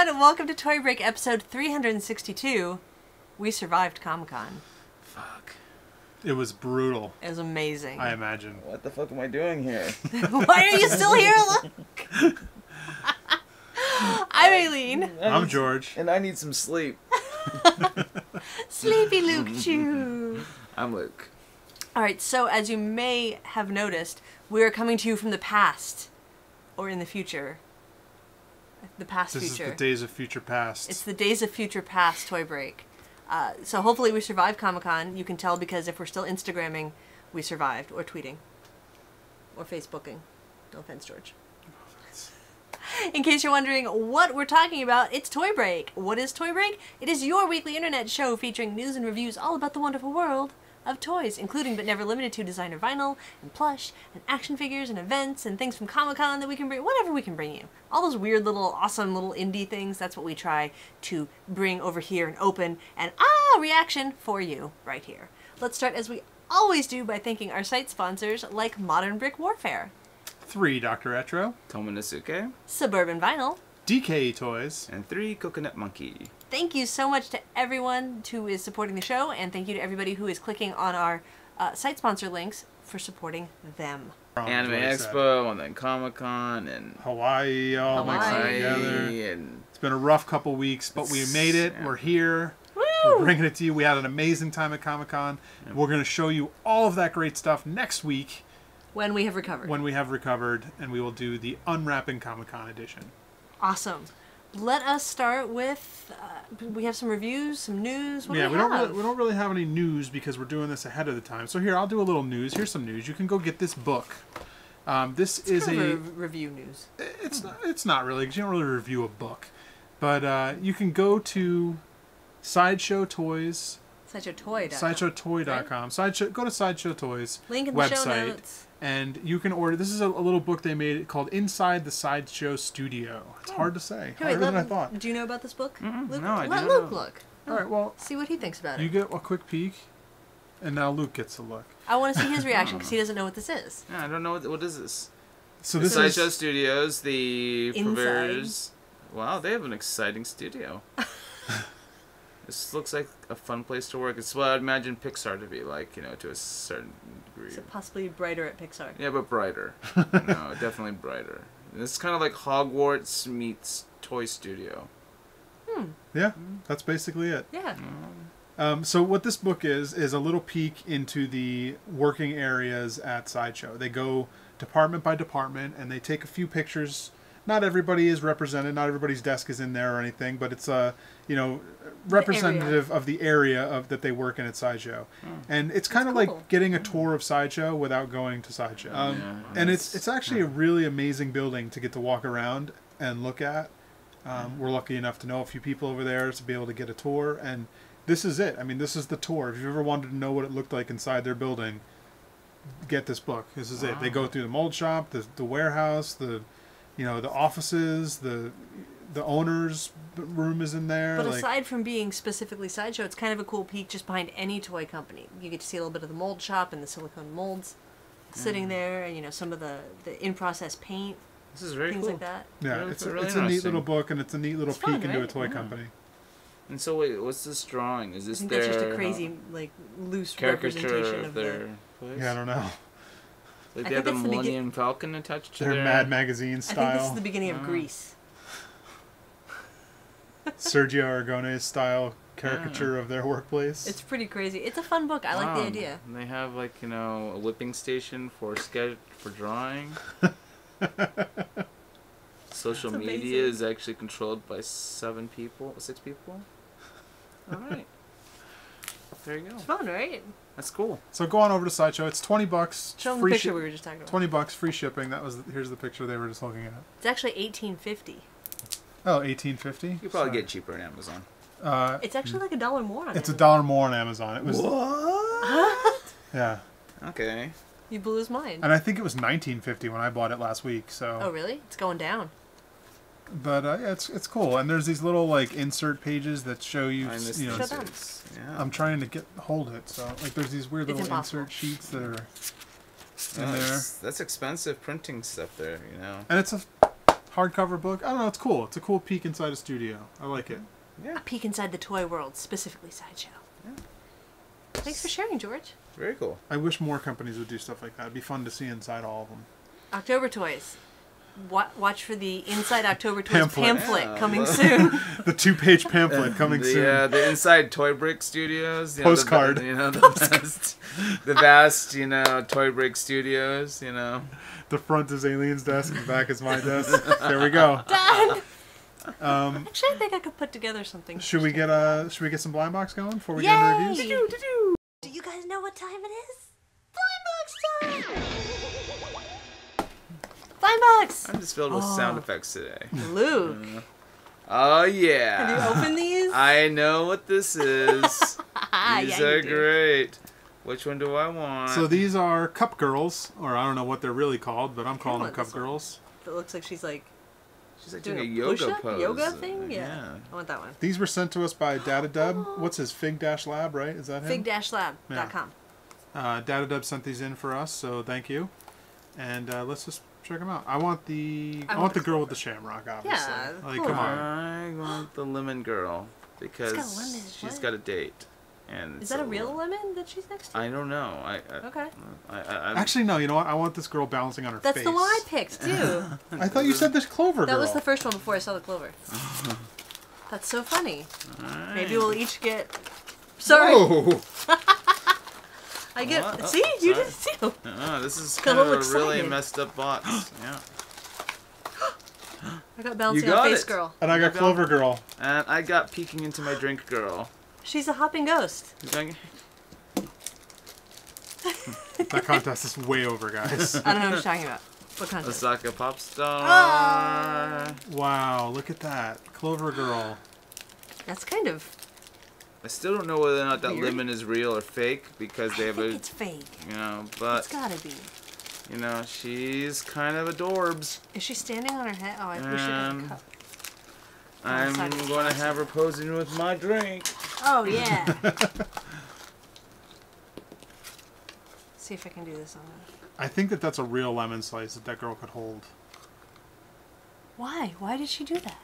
everyone. Welcome to Toy Break episode 362. We survived Comic-Con. Fuck. It was brutal. It was amazing. I imagine. What the fuck am I doing here? Why are you still here, Luke? I'm Aileen. I'm George. And I need some sleep. Sleepy Luke Chew. I'm Luke. Alright, so as you may have noticed, we are coming to you from the past. Or in the future. The past This future. is the Days of Future Past. It's the Days of Future Past Toy Break. So hopefully we survived Comic-Con. You can tell because if we're still Instagramming, we survived. Or tweeting. Or Facebooking. No offense, George. In case you're wondering what we're talking about, it's Toy Break. What is Toy Break? It is your weekly internet show featuring news and reviews all about the wonderful world of toys, including but never limited to designer vinyl and plush and action figures and events and things from Comic-Con that we can bring, whatever we can bring you. All those weird little awesome little indie things, that's what we try to bring over here and open and reaction for you right here. Let's start as we always do by thanking our site sponsors like Modern Brick Warfare, 3 Dr. Etro, Tomonosuke. Suburban Vinyl, DK Toys, And 3 Coconut Monkey. Thank you so much to everyone who is supporting the show, and thank you to everybody who is clicking on our site sponsor links for supporting them. Anime Expo, and then Comic-Con, and Hawaii, all mixed Hawaii. together. And It's been a rough couple weeks, but we made it. Yeah. We're here. Woo! We're bringing it to you. We had an amazing time at Comic-Con. Yep. We're going to show you all of that great stuff next week When we have recovered. when we have recovered, and we will do the Unwrapping Comic-Con edition. Awesome. Let us start with, we have some reviews, some news. What do we we have? don't really have any news because we're doing this ahead of the time. So here, I'll do a little news. Here's some news. You can go get this book. This is kind a of review news. It's not really, because you don't really review a book. But you can go to Sideshow Toys, SideshowToy.com. SideshowToy.com. Go to Sideshow Toys Link in the show website, notes. and you can order. This is a little book they made called Inside the Sideshow Studio. It's hard to say, Hey, wait, harder than I thought. do you know about this book? Luke? no, I Let do Luke not. look. All right, well, See what he thinks about you it. get a quick peek, and now Luke gets a look. I want to see his reaction because he doesn't know what this is. yeah, I don't know what is this. So The this Sideshow is Studios, the Inside. purveyors. Wow, they have an exciting studio. This looks like a fun place to work. It's what I'd imagine Pixar to be like, to a certain degree. Is it possibly brighter at Pixar? Yeah, but brighter. No, definitely brighter. It's kind of like Hogwarts meets Toy Studio. yeah, that's basically it. Yeah. So what this book is a little peek into the working areas at Sideshow. They go department by department, and they take a few pictures. Not everybody is represented. Not everybody's desk is in there or anything, but it's representative of the area that they work in at Sideshow. And it's kind of cool. like getting a tour of Sideshow without going to Sideshow. And it's actually a really amazing building to get to walk around and look at. We're lucky enough to know a few people over there to be able to get a tour, and this is it. I mean, this is the tour. If you ever wanted to know what it looked like inside their building, get this book. This is it. They go through the mold shop, the warehouse, the offices, the owner's room is in there. But aside from being specifically Sideshow, it's kind of a cool peek just behind any toy company. You get to see a little bit of the mold shop and the silicone molds sitting there, and some of the in-process paint, This is very things cool. like that. yeah, Really- it's really a neat interesting. little book, and it's a neat little It's peek fun, into a right? toy Yeah. company. And so wait, what's this drawing? Is I this think their that's just a crazy, loose caricature representation of their place? Yeah, I don't know. Like I they have the think that's the Millennium Falcon attached to Their their Mad Magazine I think this is style, the beginning of Grease. Sergio Aragones style caricature of their workplace. It's pretty crazy. It's a fun book. I like the Wow. idea. And they have a whipping station for drawing. Social That's media amazing. is actually controlled by 6 people. All right. There you go. It's fun, right? That's cool. So go on over to Sideshow. It's $20. Show them the free picture shi- we were just talking about. $20 free shipping. Here's the picture they were just looking at. It's actually $18.50. Oh, $18.50. You could probably get cheaper on Amazon. It's actually like $1 more on It's Amazon. $1 more on Amazon. It was What? yeah, Okay. You blew his mind. and I think it was $19.50 when I bought it last week. So, Oh, really? It's going down. but yeah, it's cool. And there's these little insert pages that show you. I missed Show those them. days. Yeah. I'm trying to hold it. So there's these weird It's little impossible. insert sheets that are in No, there, That's expensive printing stuff there, and it's a hardcover book. I don't know. It's cool. It's a cool peek inside a studio. I like it. Yeah. A peek inside the toy world, specifically Sideshow. Yeah. Thanks for sharing, George. Very cool. I wish more companies would do stuff like that. It'd be fun to see inside all of them. October Toys. Watch for the Inside October Toys Pamphlet. pamphlet coming soon. The 2-page pamphlet coming soon. Yeah, the Inside Toy Brick Studios. Postcard. The vast, Toy Brick Studios, The front is Alien's desk, the back is my desk. There we go. Done! Actually, I think I could put together something. Should we get some blind box going before we get into reviews? Do you guys know what time it is? Blind box time! Blind box! I'm just filled with sound effects today. Luke. Oh, yeah. Have you opened these? I know what this is. These Yeah, are you do. great. Which one do I want? So these are cup girls, or I don't know what they're really called, but I'm calling them want cup this one. girls. It looks like she's like She's like doing doing a push yoga up? pose. Yoga thing? Yeah. I want that one. These were sent to us by Datadub. What's his Fig-Lab, right? Is that him? Fig-lab.com. Datadub sent these in for us, so thank you. And let's just check them out. I want the girl with the shamrock, obviously. Yeah, like, cool. come on. I want the lemon girl because It's got a lemon, she's what? got a date. And Is that a real lemon that she's next to? I don't know. Okay. Actually, no. You know what? I want this girl balancing on her That's face. the one I picked, too. I thought you said this clover girl. That was the first one before I saw the clover. That's so funny. Alright. Maybe we'll each get... Sorry. Whoa. I get... What? Oh, See? You sorry. did too. This is Got kind a of a little really excited. messed up box. Yeah. I got bouncing got on face it. girl. And I got clover girl. And I got peeking into my drink girl. She's a hopping ghost. You going- That contest is way over, guys. I don't know what you're talking about. What contest? Osaka pop star. Ah! Wow, look at that. Clover girl. That's kind of... I still don't know whether or not that Weird. lemon is real or fake because they I have think a, it's fake. but It's gotta be. she's kind of adorbs. Is she standing on her head? Oh, we should have a cup. I'm side of the going to have her posing with my drink. Oh, yeah. See if I can do this on her. I think that's a real lemon slice that girl could hold. Why? Why did she do that?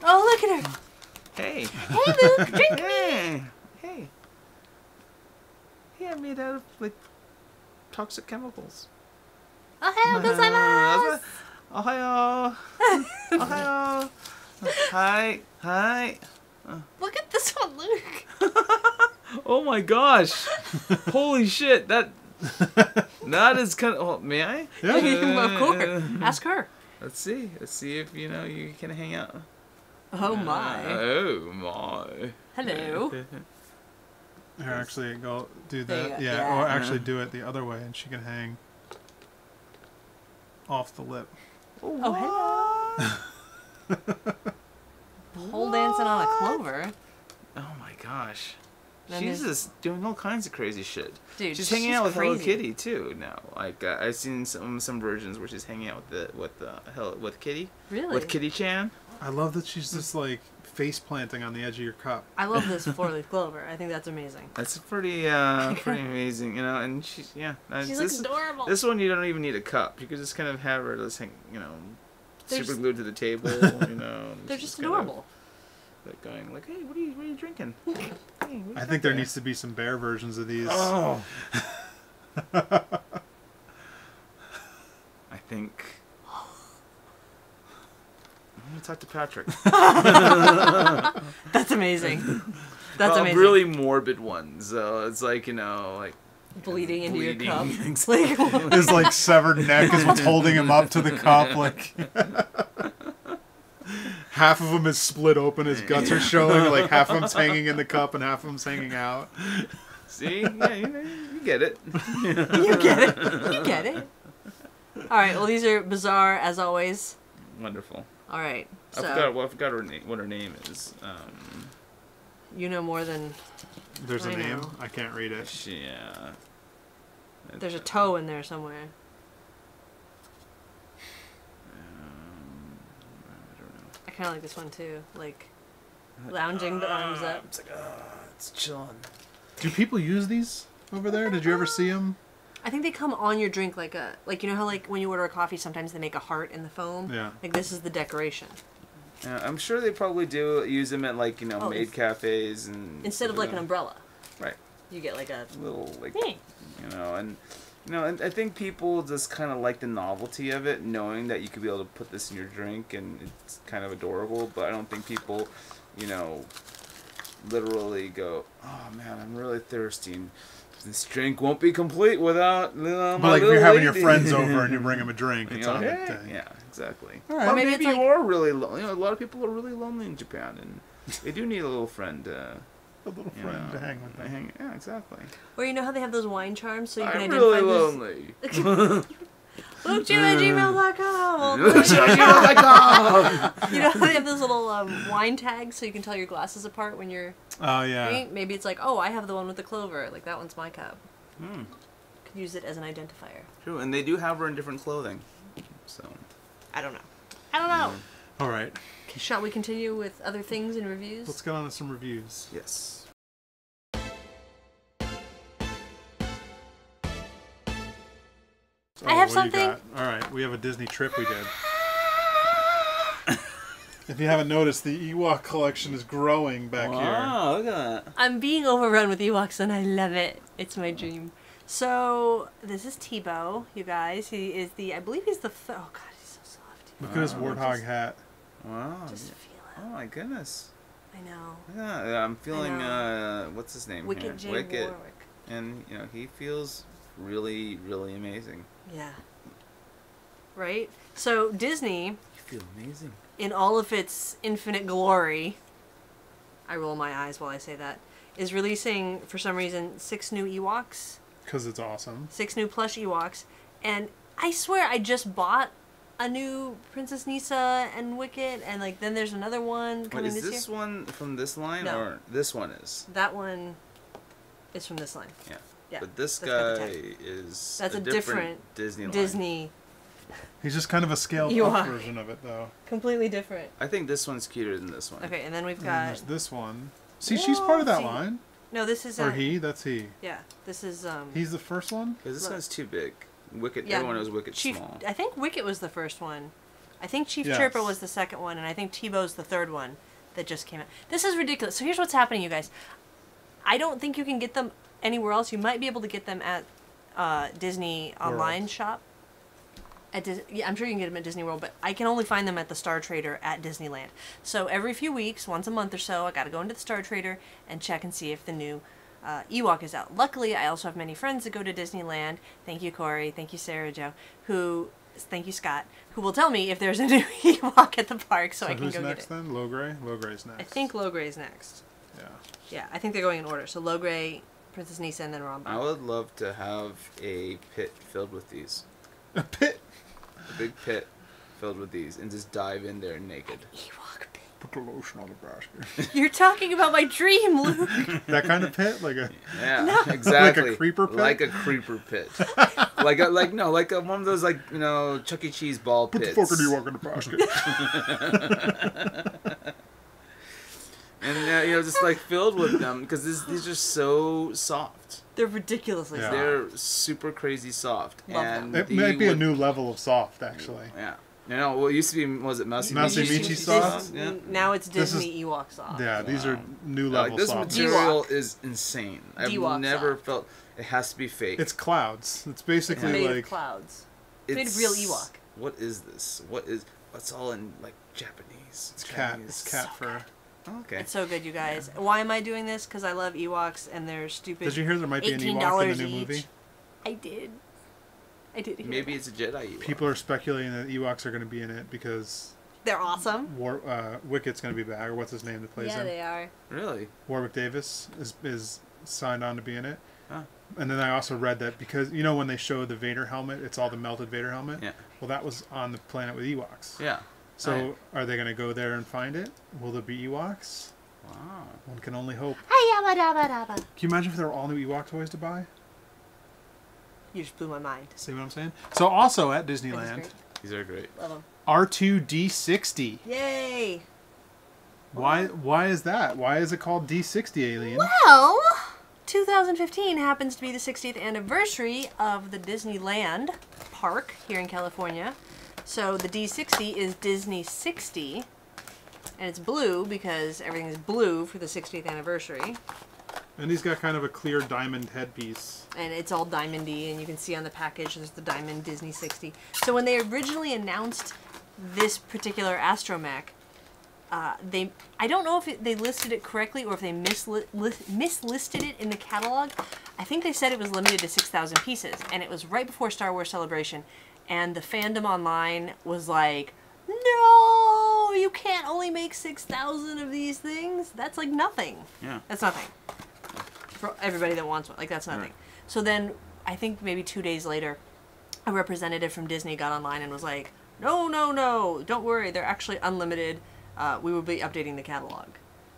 Oh, look at her. Hey. Hey, Luke, drink me. Hey. Hey, I'm made out of, like, toxic chemicals. Ohayou gozaimasu. Ohio. Ohio. Hi. Look at this one, Luke. Oh my gosh. Holy shit. That is kind of... Oh, may I? Yeah. Of course. Ask her. Let's see. Let's see if, you can hang out. Oh, my. Oh, my. Hello. Here, actually, go do There you that. go. Yeah, Yeah. or actually do it the other way, and she can hang off the lip. Oh, hello. Pole dancing on a clover. Oh my gosh. Then She's there's- just doing all kinds of crazy shit. Dude, She's hanging out with Hello crazy. Kitty too now. Like I've seen some versions where she's hanging out with Kitty. Really? With Kitty Chan. I love that she's just like face planting on the edge of your cup. I love this four-leaf clover. I think that's amazing. That's pretty amazing, And she's She looks adorable. This one you don't even need a cup. You could just kind of have her just hang, They're super just- glued to the table. They're just kind of, adorable. like going like, hey, what are you drinking? Hey, what do you I got think there there? needs to be some bear versions of these. Oh. I think. I'm gonna talk to Patrick. That's amazing. That's amazing. Really morbid ones. So it's like like bleeding into your cup. Exactly. Like, His like severed neck is what's holding him up to the cup. Like half of him is split open. His guts are showing. Like half of him's hanging in the cup and half of him's hanging out. See, yeah, you get it. you get it. You get it. All right. Well, these are bizarre as always. Wonderful. All right. I So forgot what her name is. you know more than There's a I name. know. I can't read it. there's a toe in there somewhere. I don't know. I kind of like this one too. Like lounging the arms up. It's like, it's chilling. Do people use these over there? Did you ever see them? I think they come on your drink like you know how like when you order a coffee, sometimes they make a heart in the foam. Yeah. Like this is the decoration. Yeah, I'm sure they probably do use them at like maid cafes and instead of like an umbrella. Right. You get like a little and I think people just kind of like the novelty of it, knowing that you could be able to put this in your drink and it's kind of adorable. But I don't think people, literally go, "Oh man, I'm really thirsty. And this drink won't be complete without my But like if little you're having lady." your friends over and you bring them a drink, it's on yeah, the thing. yeah, exactly. All right. Or maybe maybe it's you are really lonely. A lot of people are really lonely in Japan, and they do need a little friend. A little friend to hang with them. Yeah, exactly. Or you know how they have those wine charms so you can I'm identify really who's... lonely. LukeJim@gmail.com. You know how they have those little wine tags so you can tell your glasses apart when you're... Oh, yeah. Right? Maybe it's like, oh, I have the one with the clover. Like, that one's my cup. Hmm. Could use it as an identifier. True, and they do have her in different clothing. So. I don't know. All right. Shall we continue with other things and reviews? Let's get on to some reviews. Yes. I have what do you something. got? All right, we have a Disney trip we did. If you haven't noticed, the Ewok collection is growing back here. Wow, look at that. I'm being overrun with Ewoks and I love it. It's my dream. So, this is Tebow, you guys. He is I believe he's the oh god, he's so soft. Look at his warthog hat. Wow. Just feel it. Oh my goodness. I know. Yeah, I'm feeling, what's his name Wicked here? J. Wicked. Warwick. And, he feels really, really amazing. Yeah. Right? So, Disney... You feel amazing. In all of its infinite glory, I roll my eyes while I say that, is releasing, for some reason, 6 new Ewoks. Because it's awesome. 6 new plush Ewoks. And I swear I just bought a new Princess Nisa and Wicket, and like then there's another one coming Wait, is this this year. one from this line, No. or this one is? That one is from this line. Yeah. Yeah. But this that's got the guy tag. is That's a different Disney line. Disney. He's just kind of a scaled Ewok. up version of it, though. Completely different. I think this one's cuter than this one. Okay, and then we've And got... there's this one. See, she's part of that see. line. No, this is... Or he, that's he. Yeah, this is... He's the first one? Because this Look. one's too big. Wicket, Yeah, everyone knows Wicket's Chief, small. I think Wicket was the first one. I think Chief Yes. Chirpa was the second one, and I think Tebow's the third one that just came out. This is ridiculous. So here's what's happening, you guys. I don't think you can get them anywhere else. You might be able to get them at Disney online World. shop. Yeah, I'm sure you can get them at Disney World, but I can only find them at the Star Trader at Disneyland. So every few weeks, once a month or so, I got to go into the Star Trader and check and see if the new Ewok is out. Luckily, I also have many friends that go to Disneyland. Thank you, Corey. Thank you, Sarah Jo. Thank you, Scott. Who will tell me if there's a new Ewok at the park, so I can who's go next get it. then? Logray? Logray's next. I think Logray's next. Yeah. Yeah, I think they're going in order. So Logray, Princess Nisa, and then Ramba. I would love to have a pit filled with these. A pit. A big pit filled with these, and just dive in there naked. Ewok pit. Put the lotion on the basket. You're talking about my dream, Luke. That kind of pit? Like a... Yeah, exactly. Like a creeper pit? Like a creeper pit. like one of those Chuck E. Cheese ball Put pits. the fucking Ewok in the basket. And just like filled with them because these are so soft. They're ridiculously Yeah. soft. They're super crazy soft. Love and them. It might be a new level of soft, actually. Yeah. What used to be, was it Mousy Mousy Michi Michi sauce? sauce? Yeah. Now it's This Disney Ewok soft. Yeah, these are Wow. new level This soft. material Ewok. is insane. I've Ewok never soft. felt it has to be fake. It's clouds. It's It's basically made like... of clouds. It's made of real Ewok. What is this? What's all in like Japanese? It's cat. Chinese. It's cat fur. Oh, okay. It's so good, you guys. Why am I doing this? Because I love Ewoks and they're stupid. Did you hear there might be an $18 Ewok in the new each. movie? I did. I did hear Maybe that. it's a Jedi Ewok. People are speculating that Ewoks are going to be in it because They're awesome. Wicket's going to be back, or what's his name that plays Yeah, him? they are. Really? Warwick Davis is signed on to be in it. Huh. And then I also read that because, when they show the Vader helmet, it's all the melted Vader helmet? Yeah. Well, that was on the planet with Ewoks. Yeah. So Right. are they going to go there and find it? Will there be Ewoks? Wow. One can only hope. Hi-yabba-dabba-dabba. Can you imagine if there were all new Ewok toys to buy? You just blew my mind. See what I'm saying? So also at That is Disneyland, great. These are great. Love them. R2D60. Yay! Why is that? Why is it called D60, Alien? Well, 2015 happens to be the 60th anniversary of the Disneyland park here in California. So the D60 is Disney 60, and it's blue because everything is blue for the 60th anniversary. And he's got kind of a clear diamond headpiece. And it's all diamondy, and you can see on the package there's the diamond Disney 60. So when they originally announced this particular astromech, I don't know if they listed it correctly or if they mislisted it in the catalog. I think they said it was limited to 6,000 pieces, and it was right before Star Wars Celebration, and the fandom online was like, no, you can't only make 6,000 of these things. That's like nothing. Yeah. That's nothing. For everybody that wants one, like that's nothing. Right. So then, I think maybe 2 days later, a representative from Disney got online and was like, no, no, no, don't worry, they're actually unlimited. We will be updating the catalog.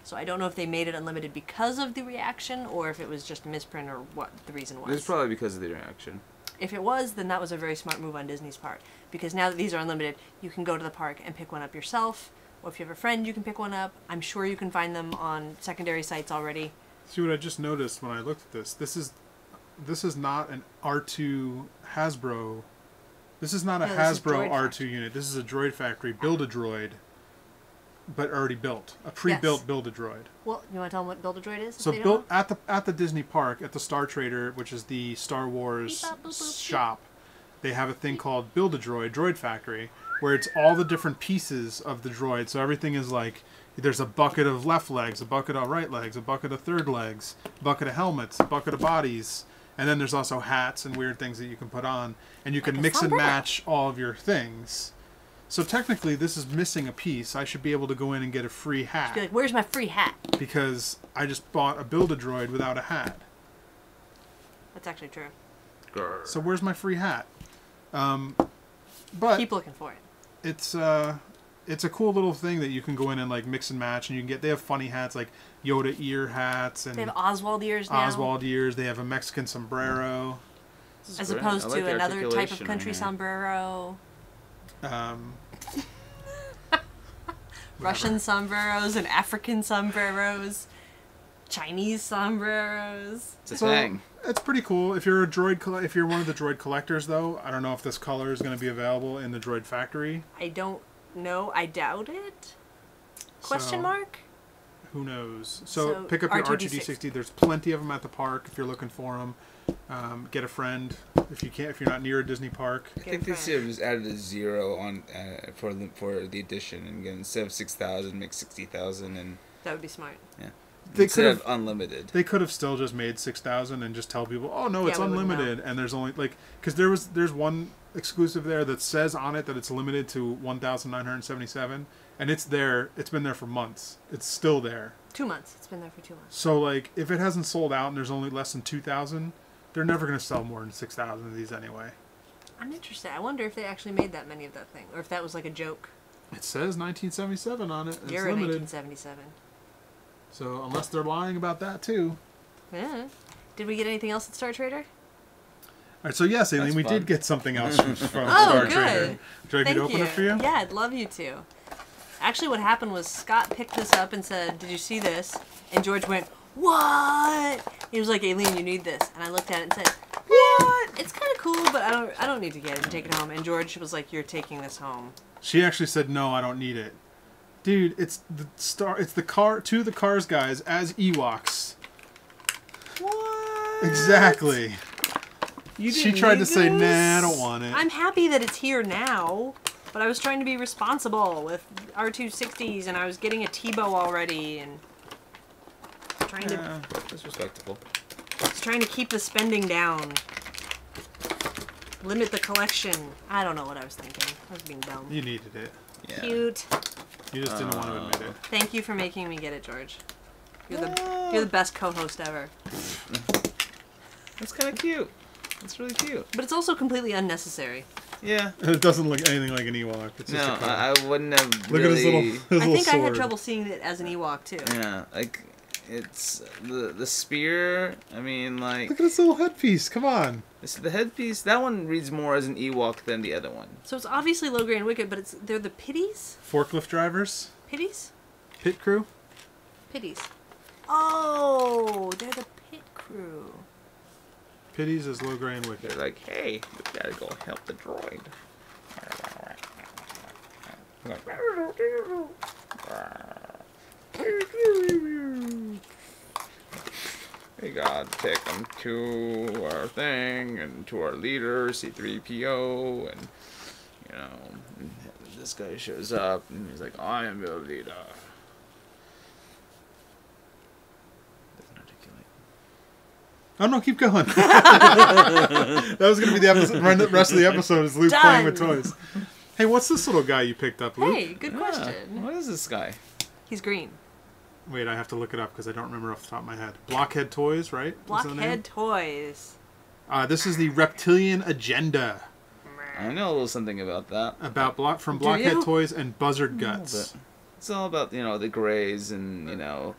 So I don't know if they made it unlimited because of the reaction or if it was just a misprint or what the reason was. It's probably because of the reaction. If it was, then that was a very smart move on Disney's part. Because now that these are unlimited, you can go to the park and pick one up yourself. Or if you have a friend, you can pick one up. I'm sure you can find them on secondary sites already. See what I just noticed when I looked at this? This is not an R2 Hasbro. This is not a Hasbro R2 unit. This is a Droid Factory Build-A-Droid, but already built. A pre-built Yes. Build-A-Droid. Well, you want to tell them what Build-A-Droid is? So built at the Disney park, at the Star Trader, which is the Star Wars Beep, bop, boop, boop, shop, they have a thing called Build-A-Droid, Droid Factory, where it's all the different pieces of the droid. So everything is like, there's a bucket of left legs, a bucket of right legs, a bucket of third legs, a bucket of helmets, a bucket of bodies, and then there's also hats and weird things that you can put on, and you can mix and match all of your things. So technically, this is missing a piece. I should be able to go in and get a free hat. Be like, where's my free hat? Because I just bought a Build-A-Droid without a hat. That's actually true. Grr. So where's my free hat? But Keep looking for it. it's a cool little thing that you can go in and like mix and match, and you can get. They have funny hats like Yoda ear hats and They have Oswald ears now. Oswald ears. They have a Mexican sombrero. As great. opposed I like to the another type of articulation country right here. sombrero. Um, Russian sombreros and African sombreros. Chinese sombreros. It's a so thing. it's pretty cool. If you're a droid, if you're one of the droid collectors, though, I don't know if this color is going to be available in the Droid Factory. I don't know. I doubt it. Question So, mark? Who knows? So So, pick up your R2D60. R2D60. There's plenty of them at the park if you're looking for them. Get a friend if you can't. If you're not near a Disney park. I think they should have just added a 0 on for the addition, and again, instead of 6,000, make 60,000, and That would be smart. They instead could of have. unlimited. They could have still just made 6,000 and just tell people, "Oh no, it's Yeah, we wouldn't unlimited." And there's only like because there's one exclusive there that says on it that it's limited to 1,977, and it's there. It's been there for months. It's still there. 2 months. It's been there for 2 months. So like if it hasn't sold out and there's only less than 2,000, they're never going to sell more than 6,000 of these anyway. I'm interested. I wonder if they actually made that many of that thing, or if that was like a joke. It says 1977 on it. And You're it's in limited. 1977. So unless they're lying about that too. Yeah. Did we get anything else at Star Trader? All right. So yes, Aileen, That's we fun. did get something else from Oh, Star good. Trader. Would you like me Thank to open you. it for you? Yeah, I'd love you to. Actually, what happened was Scott picked this up and said, "Did you see this?" And George went, "What?" He was like, "Aileen, you need this." And I looked at it and said, "What? It's kind of cool, but I don't need to get it and take it home." And George was like, "You're taking this home." She actually said, "No, I don't need it." Dude, it's the car to the Cars guys as Ewoks. What? Exactly. You She didn't tried to need say, this? "Nah, I don't want it." I'm happy that it's here now, but I was trying to be responsible with R260s, and I was getting a Tebow already, and trying to That's respectable. trying to keep the spending down. Limit the collection. I don't know what I was thinking. I was being dumb. You needed it. Yeah. Cute. You just didn't want to admit it. Thank you for making me get it, George. You're the best co-host ever. That's kind of cute. That's really cute. But it's also completely unnecessary. Yeah. It doesn't look anything like an Ewok. It's just No, a car. I wouldn't have Look really... at his little I think I sword. had trouble seeing it as an Ewok too. Yeah, like, it's... The spear, I mean, like... Look at his little headpiece. Come on. The headpiece, that one reads more as an Ewok than the other one. So it's obviously Logray and Wicket, but they're the Pitties? Forklift drivers. Pitties? Pit crew. Pitties. Oh, they're the pit crew. crew. Pities is low grade and wicked. They're like, hey, we gotta go help the droid. We gotta take them to our thing and to our leader, C-3PO, and you know, this guy shows up and he's like, I am your leader. Doesn't articulate. Oh no, keep going. That was going to be the episode. The rest of the episode is Luke playing with toys. Hey, what's this little guy you picked up, Luke? Hey, good question. What is this guy? He's green. Wait, I have to look it up because I don't remember off the top of my head. Blockhead Toys, right? Blockhead Toys. This is the Reptilian Agenda. I know a little something about that. About from Blockhead Toys and Buzzard Guts. It's all about, you know, the Greys and, you know,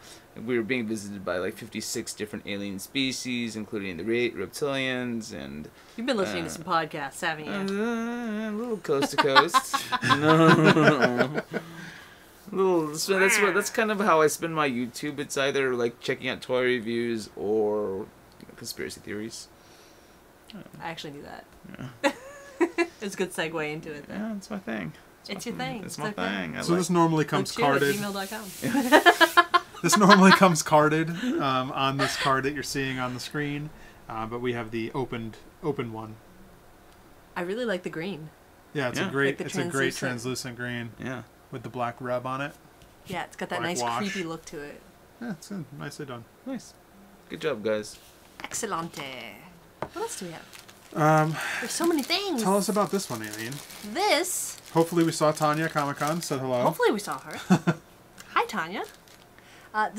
we were being visited by like 56 different alien species, including the Reptilians and... You've been listening to some podcasts, haven't you? A little coast to coast. No. That's kind of how I spend my YouTube. It's either like checking out toy reviews or conspiracy theories. I actually knew that. Yeah. It's a good segue into it. Yeah, it's my thing. It's your thing. It's my thing. So this normally comes carded. gmail.com. This normally comes carded on this card that you're seeing on the screen, but we have the opened one. I really like the green. Yeah, it's Yeah. a great, Like it's a great translucent green. Yeah. With the black rub on it. Yeah, it's got that Black nice wash. creepy look to it. Yeah, it's good. Nicely done. Nice. Good job, guys. Excellente. What else do we have? There's so many things. Tell us about this one, Alien. This. Hopefully we saw Tanya at Comic-Con. Said hello. Hopefully we saw her. Hi, Tanya.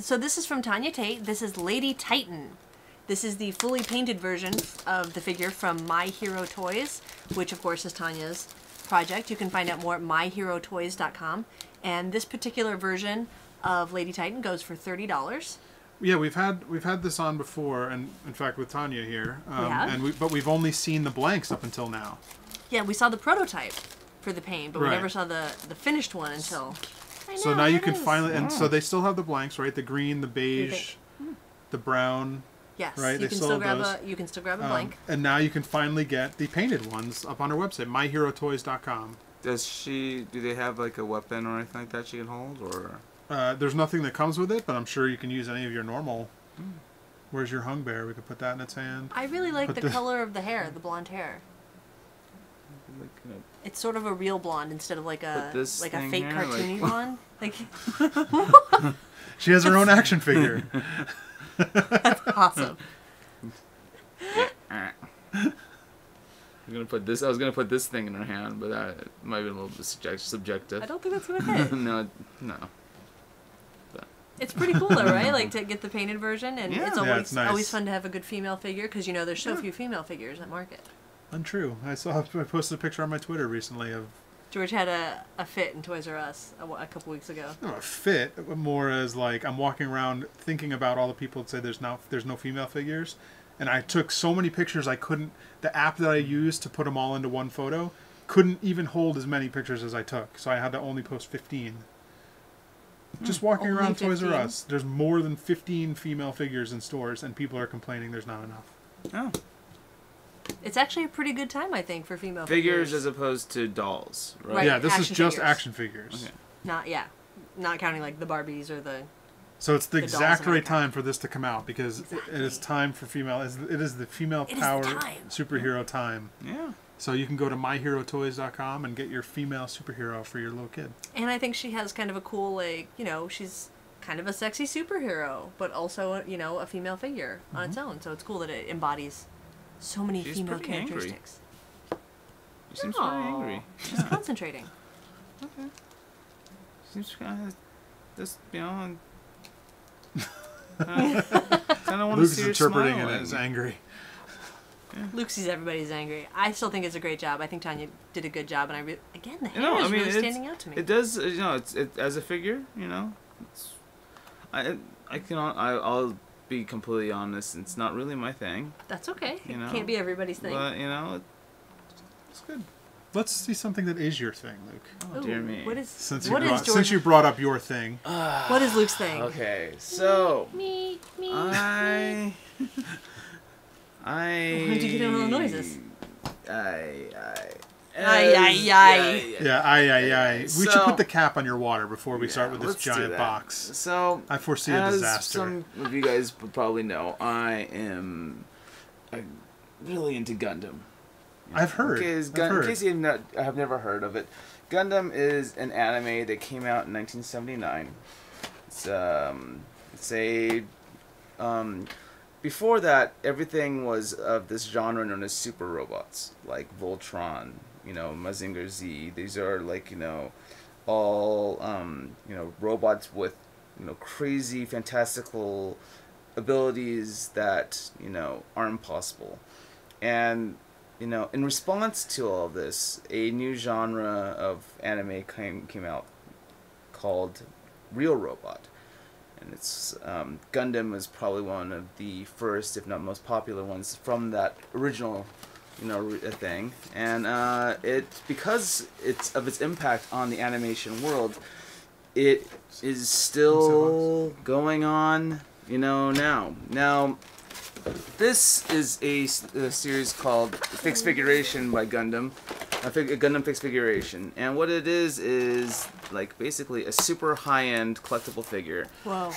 So this is from Tanya Tate. This is Lady Titan. This is the fully painted version of the figure from My Hero Toys, which of course is Tanya's project. You can find out more at myherotoys.com. And this particular version of Lady Titan goes for $30. Yeah, we've had this on before, and in fact with Tanya here. We have? But we've only seen the blanks up until now. Yeah, we saw the prototype for the paint, but we Right. never saw the finished one until... I know, So now you here can it is. finally, and so they still have the blanks, right? The green, the beige, the brown. Yes, Right, you they can still still have grab those. you can still grab a blank. And now you can finally get the painted ones up on our website, myherotoys.com. Do they have like a weapon or anything like that she can hold, or? There's nothing that comes with it, but I'm sure you can use any of your normal. Where's your hung bear? We could put that in its hand. I really like Put the the- color of the hair, the blonde hair. Like, you know, It's sort of a real blonde instead of like a Put this fake thing here, cartoony like- blonde. Like She has her own action figure. awesome. I'm gonna put this. I was gonna put this thing in her hand, but that might be a little bit subjective. I don't think that's gonna fit. No. It's pretty cool though, right? Like to get the painted version, and Yeah. it's Yeah, always it's nice. always fun to have a good female figure because you know there's so few female figures at market. Untrue. I posted a picture on my Twitter recently of George had a fit in Toys R Us a couple weeks ago. not a fit, but more as like I'm walking around thinking about all the people that say there's no female figures, and I took so many pictures I couldn't. The app that I used to put them all into one photo couldn't even hold as many pictures as I took, so I had to only post 15. Just walking Only around Toys R 15? Us, there's more than 15 female figures in stores, and people are complaining there's not enough. Oh, It's actually a pretty good time, I think, for female figures figures. as opposed to dolls, right? Right. Yeah, this is action just figures. action figures. Okay. Not counting like the Barbies or the. So it's the The dolls exact and right everything. time for this to come out because it is Exactly. time for female. It is the female It is the power time. superhero time. Yeah. So you can go to myherotoys.com and get your female superhero for your little kid. And I think she has kind of a cool, like, she's kind of a sexy superhero, but also, a female figure on its own. So it's cool that it embodies so many She's female pretty angry. characteristics. She seems Aw, very angry. She's concentrating. Okay. Seems kind of just kind of want to Luke's see her interpreting smile it as angry. Luke sees everybody's angry. I still think it's a great job. I think Tanya did a good job, and again, the hair is really standing out to me. It does, it as a figure, it's, I'll be completely honest. It's not really my thing. That's okay. You know, It can't be everybody's thing. But It's good. Let's see something that is your thing, Luke. Oh, dear me. What is Since George? you brought up your thing. What is Luke's thing? Okay, so Me. I Why did you get all the noises? Yeah, Yeah. We should put the cap on your water before we start with this let's do giant that. box. So I foresee a as disaster. some of you guys would probably know, I am really into Gundam. I've heard. In case you have never heard of it, Gundam is an anime that came out in 1979. Before that, everything was of this genre known as super robots, like Voltron, Mazinger Z. These are like, all, robots with, crazy, fantastical abilities that, are impossible. And, in response to all of this, a new genre of anime came out called Real Robot. And it's Gundam was probably one of the first, if not most popular ones from that original, thing. And because it's of its impact on the animation world, it is still going on, now. Now, this is a series called Fixed Figuration by Gundam. A Gundam Fixed Figuration. And what it is like basically a super high-end collectible figure. Whoa.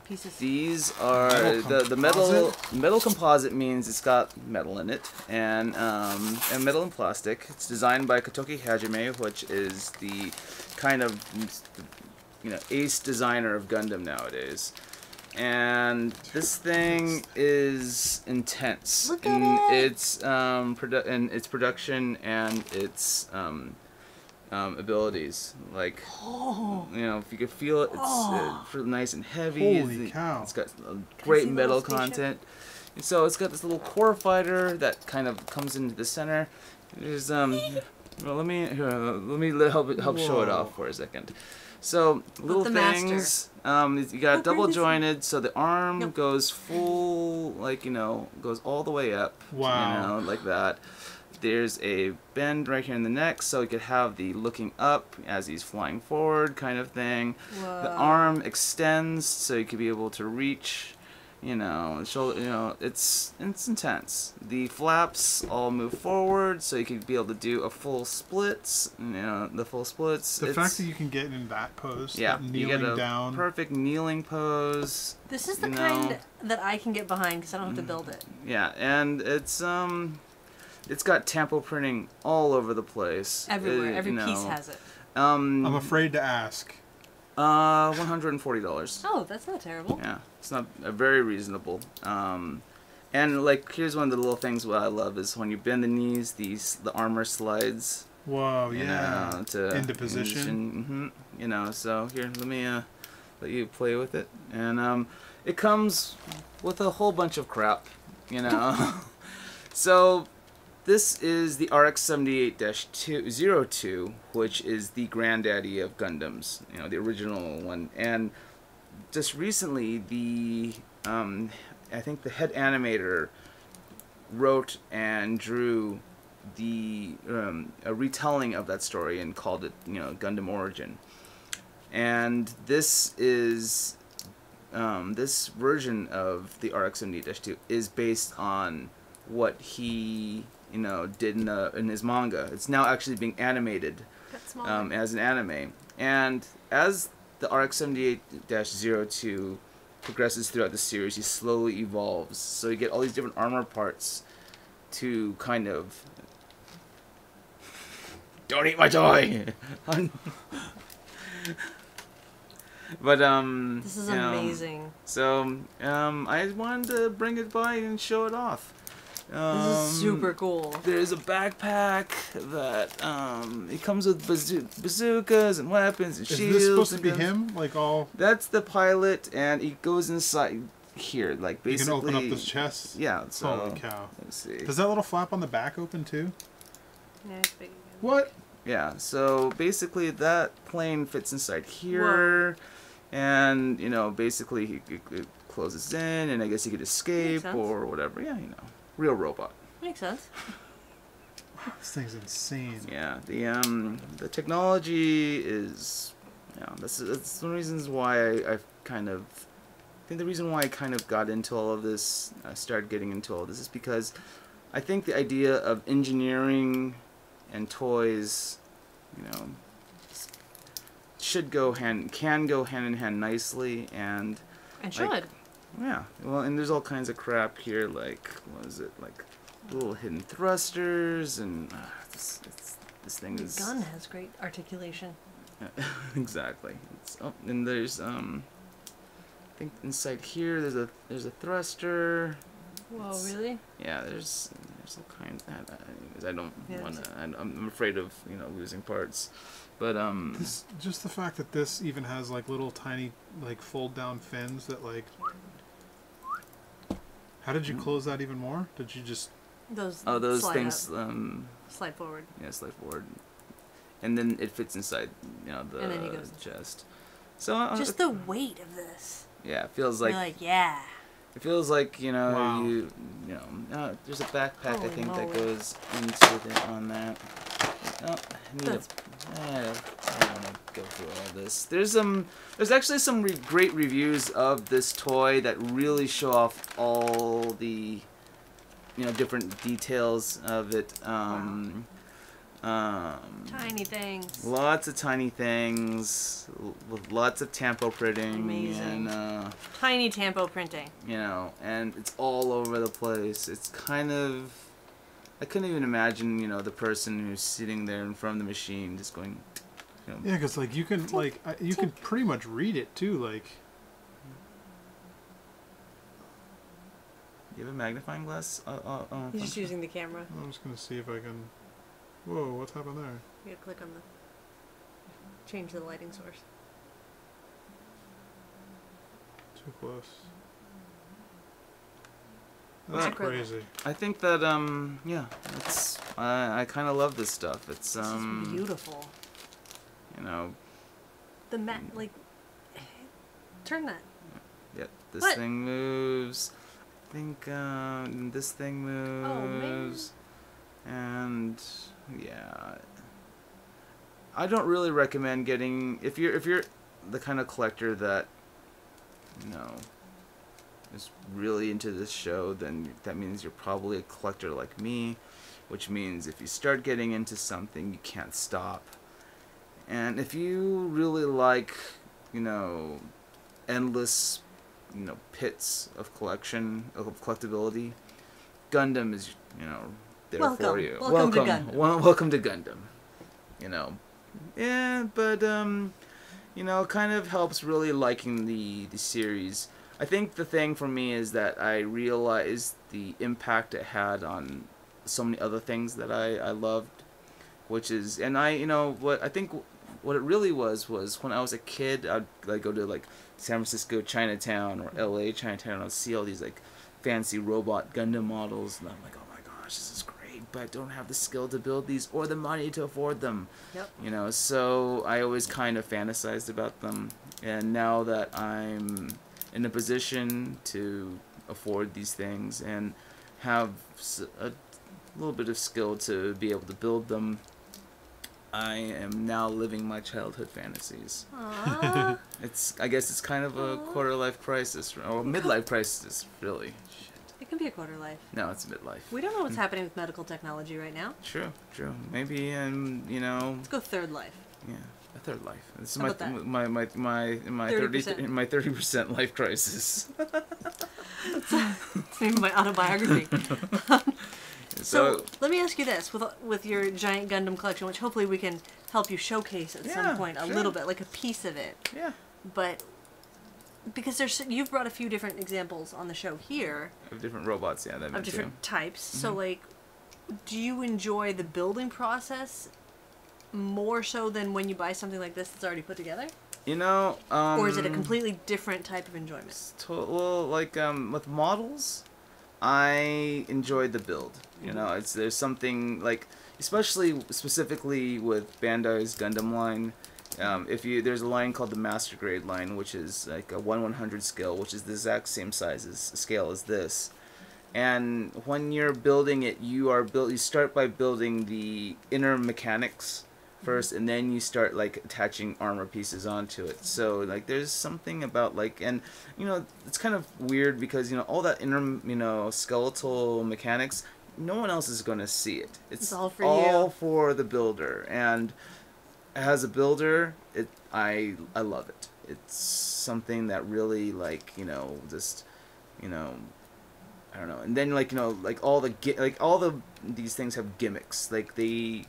Pieces. These are the metal composite means it's got metal in it and metal and plastic. It's designed by Kotoki Hajime, which is the kind of ace designer of Gundam nowadays. And this thing is intense in its production and its abilities. Like, if you could feel it, it's nice and heavy. Holy cow! It's got great metal content. And so it's got this little core fighter that kind of comes into the center. There's well, let me help show it off for a second. So little things. You got double jointed, so the arm goes full, goes all the way up. Wow. Like that. There's a bend right here in the neck, so you could have the looking up as he's flying forward kind of thing. Whoa. The arm extends, so you could be able to reach. Shoulder, it's intense. The flaps all move forward, so you could be able to do a full splits. The full splits. The fact that you can get in that pose, that you kneeling get a down, perfect kneeling pose. This is the kind that I can get behind because I don't have to build it. Yeah, and it's got tampo printing all over the place. Everywhere, every piece has it. I'm afraid to ask. $140. Oh, that's not terrible. Yeah, it's not very reasonable. And here's one of the little things what I love is when you bend the knees, the armor slides. Whoa, yeah. Into position. So here, let me let you play with it, and it comes with a whole bunch of crap, So. This is the RX-78-02, which is the granddaddy of Gundams, the original one. And just recently, I think the head animator wrote and drew a retelling of that story and called it, Gundam Origin. And this is this version of the RX-78-2 is based on what he did in his manga. It's now actually being animated as an anime. And as the RX-78-02 progresses throughout the series, he slowly evolves. So you get all these different armor parts to kind of... Don't eat my toy! But, This is amazing. So, I wanted to bring it by and show it off. This is super cool. There's a backpack that it comes with bazookas and weapons and shields. Is this supposed to be him? That's the pilot, and he goes inside here, basically. You can open up this chest. Yeah. So, holy cow! Let's see. Does that little flap on the back open too? Yeah, it's big again. What? Yeah. So basically, that plane fits inside here, and basically it closes in, and I guess he could escape or whatever. Yeah, Real robot. Makes sense. This thing's insane. Yeah, the technology is, that's one of the reasons why I've kind of, I think the reason why I kind of got into all of this, started getting into all of this, is because I think the idea of engineering and toys, can go hand in hand nicely, and should. Like, yeah, well, and there's all kinds of crap here, like, what is it, like little hidden thrusters, and this thing is... The gun has great articulation. Exactly. And there's I think inside here there's a thruster. Whoa, really? Yeah, there's all kinds. I don't want to. I'm afraid of losing parts, but just the fact that this even has like little tiny like fold down fins that like. How did you close that even more? Did you just? Those slide things. Up. Slide forward. Yeah, slide forward, and then it fits inside. The and then he goes chest. So just the weight of this. Yeah, it feels like. You're like, yeah. It feels like Wow. there's a backpack Holy I think moly. that goes into on that. Oh, I don't want to go through all this. There's actually some great reviews of this toy that really show off all the different details of it. Tiny things. Lots of tiny things with lots of tampo printing. Amazing. And Tiny tampo printing. And it's all over the place. It's kind of, I couldn't even imagine, the person who's sitting there in front of the machine just going, Yeah, because like you can you can pretty much read it too. Like, you have a magnifying glass? He's just using the camera. I'm just gonna see if I can. Whoa, what's happened there? You gotta click on the change the lighting source. Too close. Well, That's crazy. I think that it's I kind of love this stuff. It's This is beautiful. The like turn that. Yeah, this What? thing moves. I think this thing moves. And yeah, I don't really recommend getting if you're the kind of collector that is really into this show, then that means you're probably a collector like me, which means if you start getting into something, you can't stop. And if you really like, endless, pits of collectibility, Gundam is, there Welcome. for you. Welcome to Gundam. Welcome to Gundam. Yeah, but kind of helps really liking the series. I think the thing for me is that I realized the impact it had on so many other things that I loved, which is, and what it really was when I was a kid, I'd like go to like San Francisco Chinatown or LA Chinatown, and I'd see all these like fancy robot Gundam models, and I'm like, oh my gosh, this is great, but I don't have the skill to build these or the money to afford them. Yep. So I always kind of fantasized about them, and now that I'm in a position to afford these things and have a little bit of skill to be able to build them, I am now living my childhood fantasies. Aww. I guess it's kind of a quarter-life crisis, or midlife crisis, really. Shit. It can be a quarter life. No, it's midlife. We don't know what's happening with medical technology right now. True. Maybe, Let's go third life. Yeah, a third life. This is How about that? my 30% life crisis. It's maybe my autobiography. So let me ask you this: with your giant Gundam collection, which hopefully we can help you showcase at some point a little bit, like a piece of it. Yeah. But because you've brought a few different examples on the show here Of different robots, yeah, that of different types. So like, do you enjoy the building process more so than when you buy something like this that's already put together? Or is it a completely different type of enjoyment? Well, like with models, I enjoyed the build. There's something like, especially specifically with Bandai's Gundam line. There's a line called the Master Grade line, which is like a 1/100 scale, which is the exact same scale as this, And when you're building it, you start by building the inner mechanics first, and then you start like attaching armor pieces onto it. So like there's something about like, and you know, it's kind of weird because, you know, all that inner, you know, skeletal mechanics, no one else is going to see it. It's all for all you. for the builder. And as a builder, I love it. It's something that really, like, you know, just, you know, I don't know. And then, like, you know, like all these things have gimmicks. Like they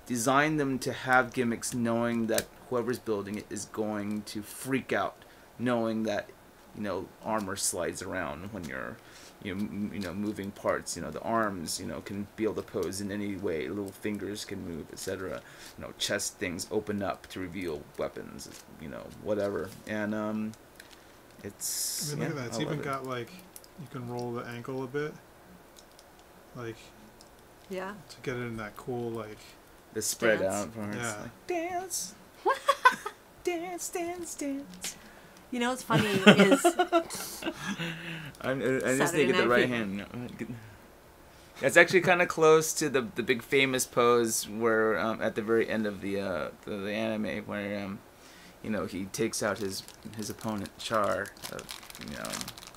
designed them to have gimmicks, knowing that whoever's building it is going to freak out, knowing that, you know, armor slides around when you're you know moving parts. You know, the arms, you know, can be able to pose in any way. Little fingers can move, etc. You know, chest things open up to reveal weapons. You know, whatever. And it's. I mean, look at that. It's even it. got like you can roll the ankle a bit, like. Yeah. To get it in that cool, like... The spread Dance. out parts. Yeah. Like, dance. Dance, dance, dance. You know what's funny is I'm just Saturday thinking the Night right Fever. hand. No, it's actually kind of close to the big famous pose where at the very end of the anime where you know, he takes out his opponent Char, you know.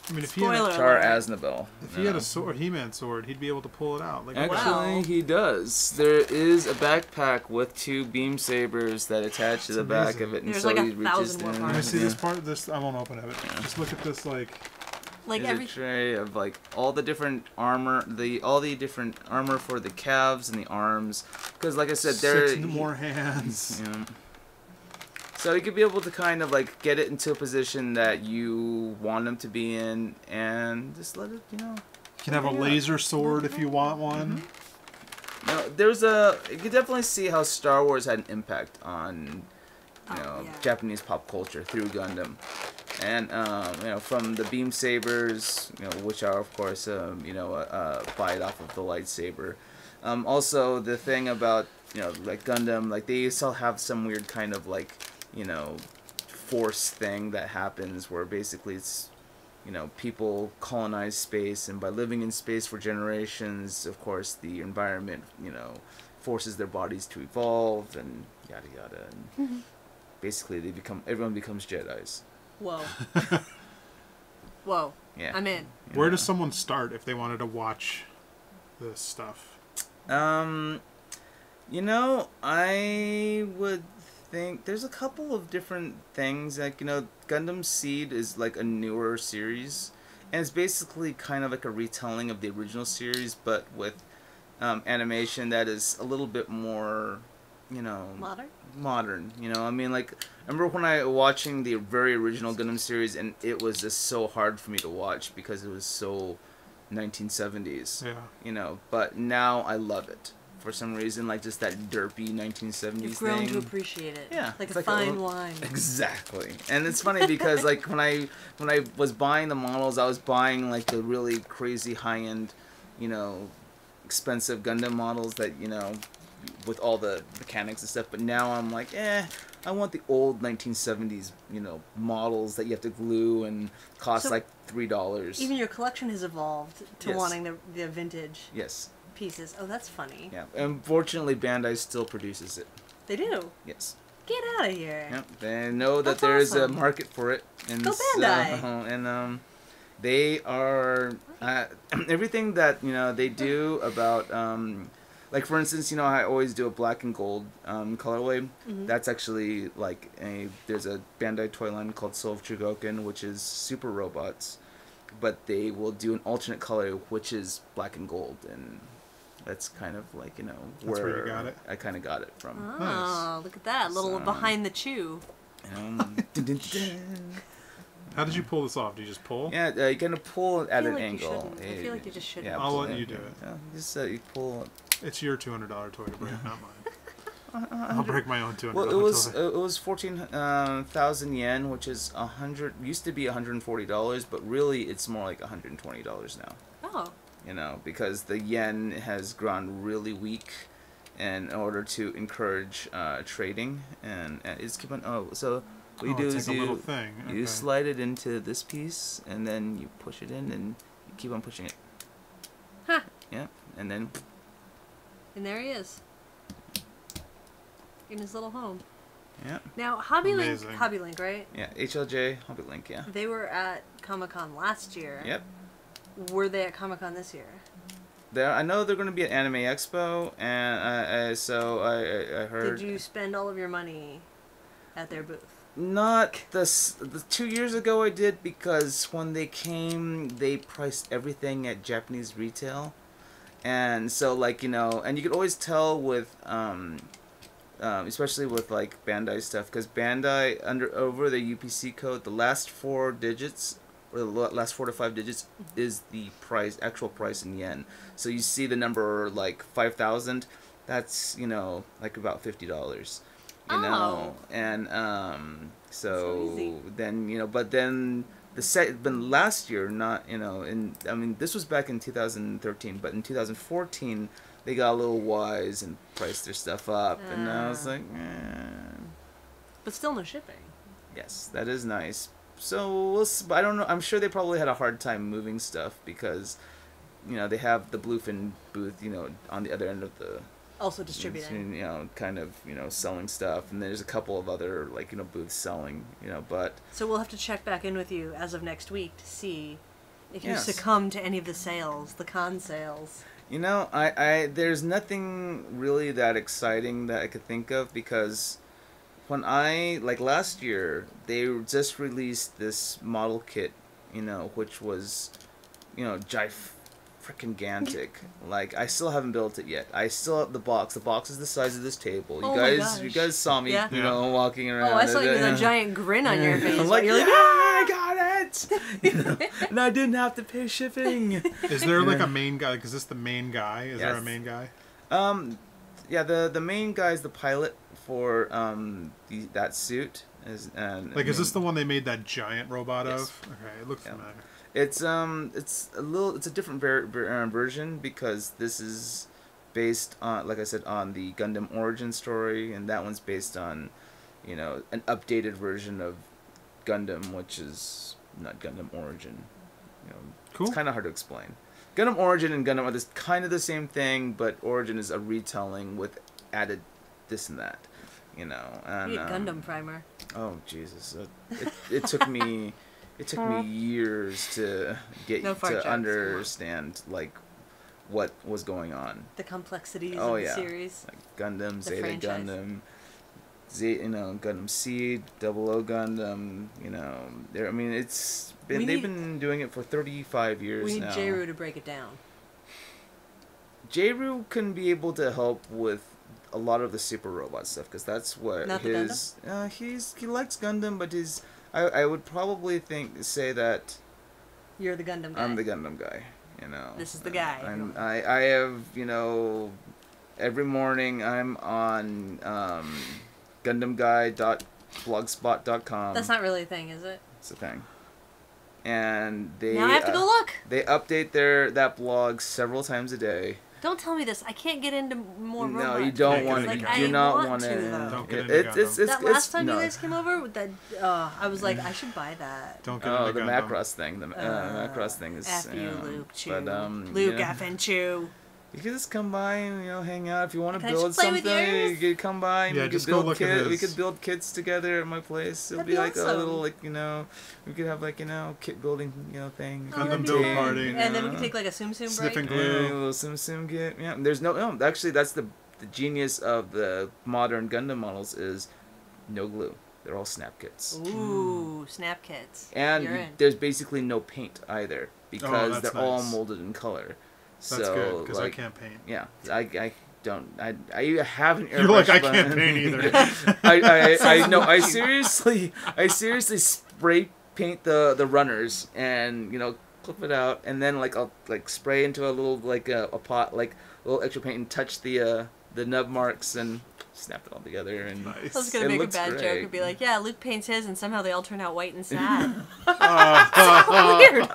I mean, if he had Spoiler a, Char alert. Aznable. if he had a sword, He-Man sword, he'd be able to pull it out. Like, Actually, Wow. he does. There is a backpack with 2 beam sabers that attach to the back amazing. of it, and There's so like he reaches 1,000 more down. Can I parts. see Yeah. this part? This I won't open it. Just look at this, like... like There's every a tray of like all the different armor, all the different armor for the calves and the arms, because like I said, there 6 more hands. Yeah. So you could be able to kind of like get it into a position that you want them to be in, and just let it, you know. You can have a Yeah. laser sword if you want one. Now, you could definitely see how Star Wars had an impact on, you know, yeah. Japanese pop culture through Gundam, and you know, from the beam sabers, you know, which are of course you know, a bite off of the lightsaber. Also, the thing about, you know, like Gundam, like they still have some weird kind of like, you know, force thing that happens where basically it's, you know, people colonize space, and by living in space for generations, of course, the environment, you know, forces their bodies to evolve and yada yada. And basically, everyone becomes Jedis. Whoa. Whoa. Yeah. I'm in. You Where know. does someone start if they wanted to watch this stuff? You know, I would think there's a couple of different things. Like, you know, Gundam Seed is like a newer series, and it's basically kind of like a retelling of the original series, but with animation that is a little bit more, you know, modern. You know, I mean, like, I remember when I watching the very original Gundam series, and it was just so hard for me to watch because it was so 1970s. Yeah. You know, but now I love it. For some reason, like just that derpy 1970s You've grown thing. to appreciate it. Yeah, Like it's a like a fine little- wine. Exactly. And it's funny because like when I was buying the models, I was buying like the really crazy high-end, you know, expensive Gundam models that, you know, with all the mechanics and stuff. But now I'm like, I want the old 1970s, you know, models that you have to glue and cost So like $3. Even your collection has evolved to Yes. wanting the vintage Yes. pieces. Oh, that's funny. Yeah. Unfortunately, Bandai still produces it. They do. Yes. Get out of here. Yep, they know that That's there's awesome. a market for it, and Go Bandai. and they are everything that, you know, they do about like, for instance, you know, I always do a black and gold colorway. Mhm. That's actually like there's a Bandai toy line called Soul of Chogokin, which is super robots, but they will do an alternate color which is black and gold, and that's kind of like, you know, That's where you got it? I kind of got it from. Oh, Nice. look at that. Little So- behind the chew. Dun, dun, dun. How did you pull this off? Do you just pull? Yeah, you're gonna pull at feel an like you angle. shouldn't. I feel like you just shouldn't. Yeah, I'll pull let it. you do it. Yeah, just you pull. It's your $200 toy to break, not mine. I'll break my own $200 Well, toy. it was 14,000 yen, which is used to be $140, but really it's more like $120 now. Oh. You know, because the yen has grown really weak, and in order to encourage trading, and it's keeping. Oh, so what you do it's is like a little you thing. you Okay. slide it into this piece, and then you push it in, and keep on pushing it. Huh. Yeah, and then. And there he is. In his little home. Yeah. Now, Amazing. Hobbylink, right? Yeah, HLJ, Hobbit Link, yeah. They were at Comic-Con last year. Yep. Were they at Comic-Con this year? I know they're going to be at Anime Expo, and so I heard. Did you spend all of your money at their booth? Not the 2 years ago I did, because when they came, they priced everything at Japanese retail, and so like, you know, and you could always tell with especially with like Bandai stuff, because Bandai over the UPC code, the last 4 digits or the last 4 to 5 digits is the actual price in yen. So you see the number like 5,000, that's, you know, like about $50. You know, and so then, you know, but then last year, not, you know, I mean, this was back in 2013, but in 2014 they got a little wise and priced their stuff up, and I was like, But still no shipping. Yes, that is nice. So but I don't know. I'm sure they probably had a hard time moving stuff because, you know, they have the Bluefin booth, you know, on the other end of the. Also distributing. You know, kind of, you know, selling stuff, and there's a couple of other, like, you know, booths selling, you know, but. So we'll have to check back in with you as of next week to see if you Yes. succumb to any of the sales, the con sales. You know, there's nothing really that exciting that I could think of, because when like last year, they just released this model kit, you know, which was, you know, freaking gantic. Like, I still haven't built it yet. I still have the box. The box is the size of this table. You guys saw me, you know, walking around. Oh, I saw you with a giant grin on your face. I'm like, you're like, I got it! You know, and I didn't have to pay shipping. Is there like a main guy? Like, is this the main guy? Is there a Yes. main guy? Yeah, the main guy is the pilot for that suit. Is this the one they made that giant robot Yes. of? Okay, it looks familiar. It's a different version, because this is based on, like I said, on the Gundam origin story, and that one's based on, you know, an updated version of Gundam, which is not Gundam Origin. You know, Cool. It's kind of hard to explain. Gundam Origin and Gundam are kind of the same thing, but Origin is a retelling with added this and that. You know, and you need Gundam primer. oh Jesus, it took me. It took me years to get to understand like what was going on. The complexities of the series. Like Gundam, Zeta franchise. Gundam, Gundam Seed, 00 Gundam. You know, they've been doing it for 35 years We now. need J-Ru to break it down. J-Ru can be able to help with a lot of the super robot stuff, because that's what Not his. He likes Gundam, but his. I would probably say that You're the Gundam guy. I'm the Gundam guy, you know. This is the guy. I have, you know, every morning I'm on gundamguy.blogspot.com. That's not really a thing, is it? It's a thing. And they Now I have to go look. They update that blog several times a day. Don't tell me this. I can't get into more robots. No, you don't want to. Like, You I do not want want to, to. though. Don't get into Gundam. That last time you guys came over, with that, I was like, I should buy that. Don't get Oh, into the Gundam. Macross thing. The Macross thing is. F you, Luke Chew. But, Luke you know, F and Chew. You can just come by and, you know, hang out. If you want to Can I build just play with something, you yours? could come by and Yeah, we could just go build look at We his. could build kits together at my place. It'll That'd be be like a awesome. little, like, you know, we could have, like, you know, kit building, you know, thing. Gundam that'd be build fun. party. And then we can take like a Tsum Tsum break. Sniffing Yeah, glue. a little sim kit. Yeah, there's no. Actually, that's the genius of the modern Gundam models is no glue. They're all snap kits. Ooh, snap kits. And You're in. there's basically no paint either, because that's they're all nice. molded in color. That's so, good, because like, I can't paint. Yeah, I don't. I have an airbrush. You're like, I but- can't paint either. I know. I seriously spray paint the runners, and, you know, clip it out, and then like I'll like spray into a little like a pot, like a little extra paint, and touch the nub marks and snap it all together. And Nice. I was gonna It make a looks bad joke great. and be like, "Yeah, Luke paints his, and somehow they all turn out white and sad." Oh. Weird.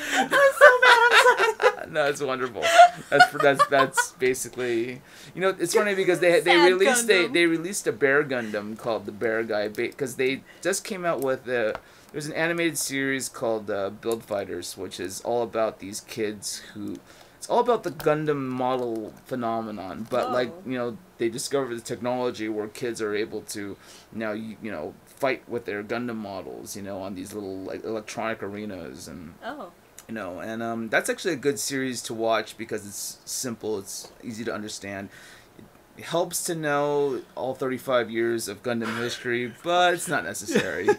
I'm so mad. I'm sorry. no, That's wonderful. That's basically, you know, it's funny because they Sad released Gundam. they released a bear Gundam called the Bear Guy because they just came out with there's an animated series called Build Fighters, which is all about these kids who. It's all about the Gundam model phenomenon, but Oh. like, you know, they discovered the technology where kids are able to now, you know, fight with their Gundam models, you know, on these little like electronic arenas and Oh. you know, and that's actually a good series to watch because it's simple, it's easy to understand. It helps to know all 35 years of Gundam history, but it's not necessary.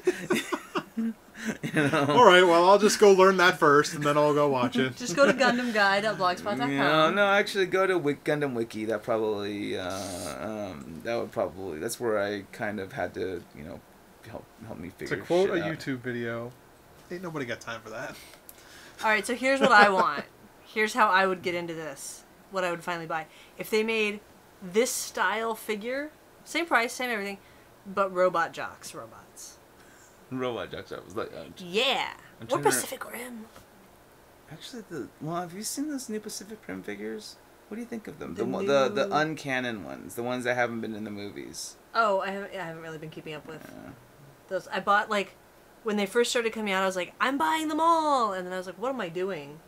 You know? All right, well, I'll just go learn that first, and then I'll go watch it. Just go to GundamGuide.blogspot.com. No, actually go to Gundam Wiki. That probably, that's where I kind of had to, you know, help me figure To quote shit a out. YouTube video, ain't nobody got time for that. All right, so here's what I want. Here's how I would get into this. What I would finally buy. If they made this style figure, same price, same everything, but robot jocks, robots. Robot Jocks. I was like, Yeah. I'm Or trying to- Pacific Rim. actually, have you seen those new Pacific Rim figures? What do you think of them? The The new- uncanon ones, the ones that haven't been in the movies. Oh, I haven't really been keeping up with Yeah. those. I bought, like, when they first started coming out, I was like, I'm buying them all. And then I was like, what am I doing?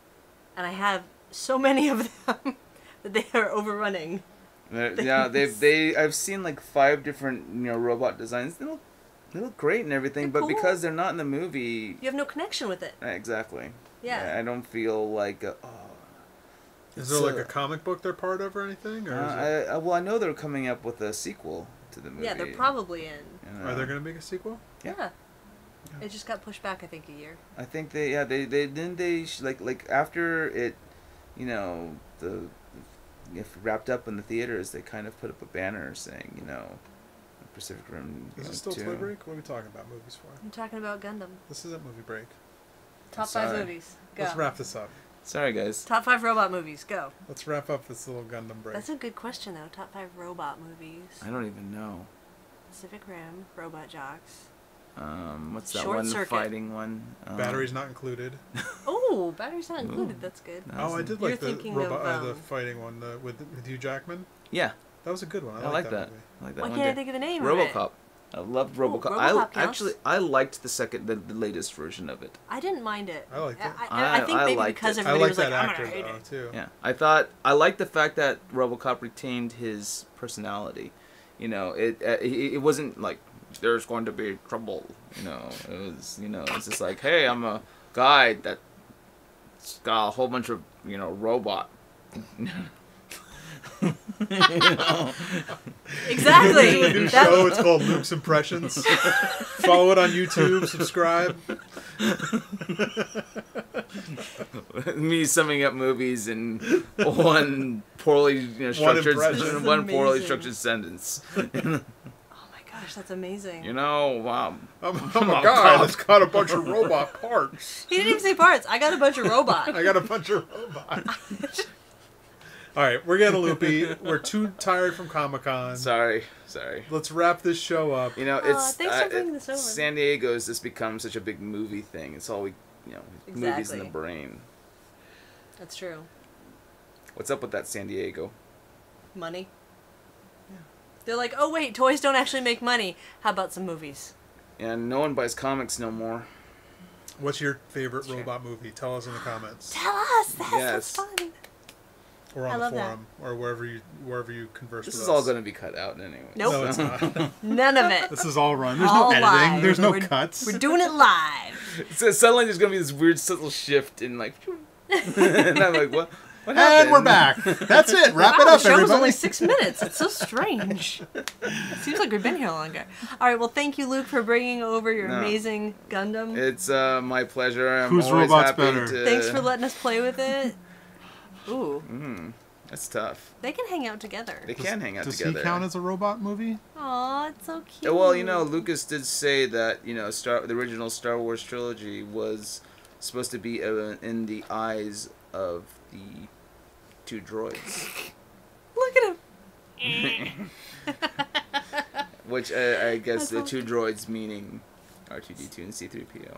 And I have so many of them that they are overrunning. Yeah, I've seen like 5 different, you know, robot designs. They look great and everything, They're but cool. because they're not in the movie, You have no connection with it. exactly. Yeah. I don't feel like Is there like a comic book they're part of or anything? Or is it, well, I know they're coming up with a sequel to the movie. Yeah, they're probably in. you know. are they going to make a sequel? Yeah. It just got pushed back, I think, a year. I think they like after it, you know, if wrapped up in the theaters, they kind of put up a banner saying, you know, Pacific Rim. Is it still 2. Toy Break? What are we talking about movies for? I'm talking about Gundam. This isn't movie break. Top Sorry. 5 movies. Go. Let's wrap this up. Sorry, guys. Top 5 robot movies. Go. Let's wrap up this little Gundam break. That's a good question, though. Top 5 robot movies. I don't even know. Pacific Rim, Robot Jocks. What's that Short one Circuit. fighting one? Batteries not included. Oh, batteries not Ooh. included. That's good. No. Oh, I did You're like the thinking robot, of, the fighting one with Hugh Jackman. Yeah, That was a good one. I like that. movie. I like that Why one. can't I too. think of the name of it? RoboCop. I loved RoboCop. RoboCop counts. Actually I liked the latest version of it. I didn't mind it. I liked it. I think I maybe liked because it. I everybody like was that like, I'm actor gonna hate though it. too. Yeah, I liked the fact that RoboCop retained his personality. You know, it wasn't like there's going to be trouble. You know, it's just like, hey, I'm a guy that's got a whole bunch of, you know, robot. You know? Exactly. New That- show. It's called Luke's Impressions. Follow it on YouTube. Subscribe. Me summing up movies in one poorly, you know, structured, impression. one poorly Amazing. structured sentence. Oh my gosh, that's amazing. You know, I'm a guy that's got a bunch of robot parts. He didn't even say parts. I got a bunch of robots. I got a bunch of robots. All right, we're getting loopy. We're too tired from Comic-Con. sorry. Let's wrap this show up. You know, Aw, it's thanks for bringing this over. San Diego's just become such a big movie thing. It's all movies in the Exactly. brain. That's true. What's up with that San Diego? Money. They're like, oh wait, toys don't actually make money. How about some movies? And no one buys comics no more. What's your favorite robot movie? Tell us in the comments. Tell us. That's Yes. fun. Or I on the love that. forum. Or wherever you converse This with is us. all going to be cut out anyway. Nope. No, it's not. None of it. This is all run. There's All no editing. live. There's no We're- cuts. We're doing it live. So suddenly there's going to be this weird subtle shift in like... and I'm like, what happened? And we're back. That's it. Wrap it Wow, up, the show was everybody. only 6 minutes. It's so strange. It seems like we've been here longer. All right, well, thank you, Luke, for bringing over your No. amazing Gundam. It's my pleasure. I'm Whose always robot's happy better? to... Thanks for letting us play with it. Ooh, That's tough. they can hang out together. They can hang out Does together. he count as a robot movie? Aw, it's so cute. Yeah, well, you know, Lucas did say that, you know, the original Star Wars trilogy was supposed to be in the eyes of the 2 droids. Look at him. Which I guess That's the all 2 droids meaning R2-D2 and C-3PO.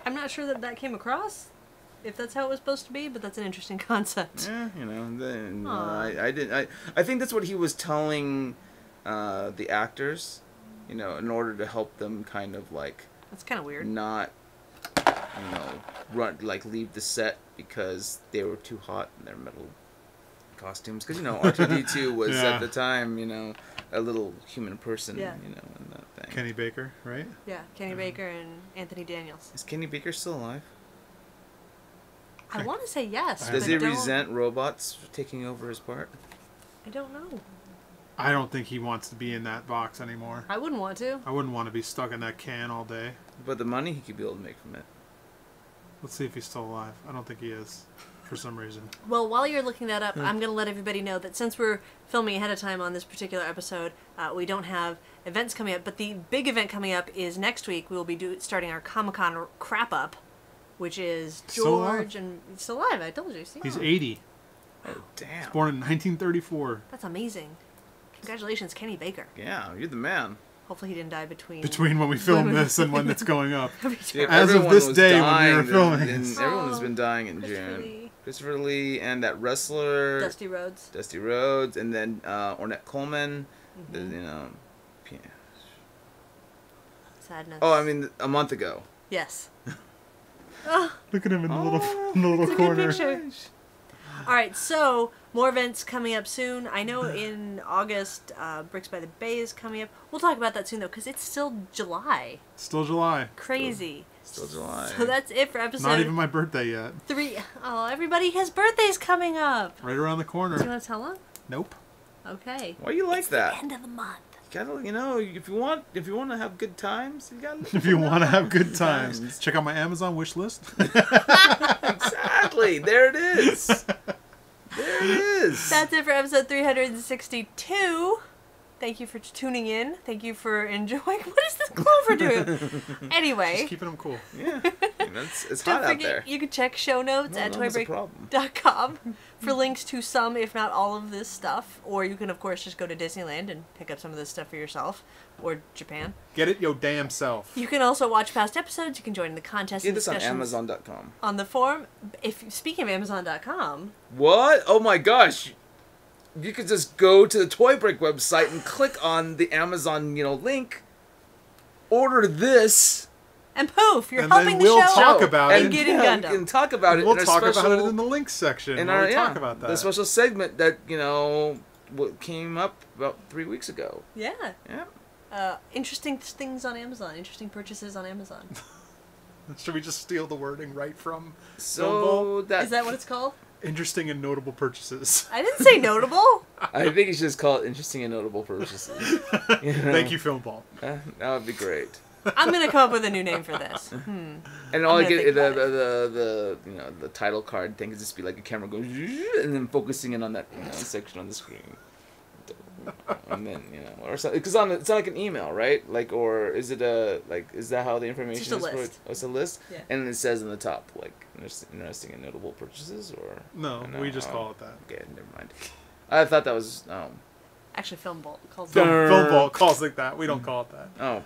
I'm not sure that came across. if that's how it was supposed to be, but that's an interesting concept. Yeah, you know, then Aw. I think that's what he was telling the actors, you know, in order to help them kind of like That's kind of weird. not, you know, leave the set because they were too hot in their metal costumes. Because, you know, R2-D2 was Yeah. at the time, you know, a little human person, Yeah. you know, in that thing. Kenny Baker, right? Yeah, Kenny Baker and Anthony Daniels. Is Kenny Baker still alive? I want to say yes. I Does but he don't- resent robots taking over his part? I don't know. I don't think he wants to be in that box anymore. I wouldn't want to. I wouldn't want to be stuck in that can all day. But the money he could be able to make from it. Let's see if he's still alive. I don't think he is, for some reason. Well, while you're looking that up, I'm going to let everybody know that since we're filming ahead of time on this particular episode, we don't have events coming up. But the big event coming up is next week. We will be starting our Comic-Con crap up, which is Still alive. George and he's still alive. I told you. See? He's 80. Oh, damn. Born in 1934. That's amazing. Congratulations, Kenny Baker. Yeah, you're the man. Hopefully he didn't die between. Between when we film this and when it's going up. Yeah, As of everyone this was day when we were dying filming in- this. everyone has Oh, been dying in Christopher June. Lee. Christopher Lee and that wrestler Dusty Rhodes. Dusty Rhodes, and then Ornette Coleman. The, Mm-hmm. you know, yeah. Sadness. Oh, I mean, a month ago. Yes. Oh, Look at him in the little, Oh, in the little it's a good corner. picture. All right, so more events coming up soon. I know in August, Bricks by the Bay is coming up. We'll talk about that soon, though, because it's still July. Still July. Crazy. Still July. So that's it for episode Not even my birthday yet. 3. Oh, everybody has birthdays coming up. Right around the Do you corner. want to tell them? Nope. Okay. Why you like that? End of the month. You gotta, you know, if you want to have good times, you gotta. If you want to have good times, check out my Amazon wish list. Exactly. There it is. There it is. That's it for episode 362. Thank you for tuning in. Thank you for enjoying. What is this Clover doing? Anyway. Just keeping them cool. Yeah. It's Don't hot out forget, there. you can check show notes No, at no, that's a problem. toybreak.com for links to some, if not all of this stuff. Or you can, of course, just go to Disneyland and pick up some of this stuff for yourself. Or Japan. Get it yo damn self. You can also watch past episodes. You can join in the contest Get and this on discussions Amazon.com. on the forum. Speaking of Amazon.com, What? Oh my gosh. You could just go to the Toy Break website and click on the Amazon, you know, link. Order this. and poof, you're And then helping the we'll show talk about and it. getting We Gundam. can talk about it. We'll in our talk about special- it in the links section. in where our we talk about that. the special segment that, you know, what came up about 3 weeks ago. Yeah. Yeah. Interesting things on Amazon. Interesting purchases on Amazon. Should we just steal the wording right from So that, Is that what it's called? interesting and notable purchases? I didn't say notable. I think you should just call it interesting and notable purchases. You know? Thank you, Film Ball. That would be great. I'm gonna come up with a new name for this. And all I'm I gonna get think the you know, the title card thing is just be like a camera going and then focusing in on that, you know, section on the screen. And then, you know, or something, because it's not like an email, right? Like, or is it is that how the information Just a is? list. It's a list, Yeah. and it says in the top like interesting and notable purchases, or No, we just call it that. Okay, never mind. I thought that was Actually, Film Bolt calls Film, it. Film Ball calls it that. We don't call it that. oh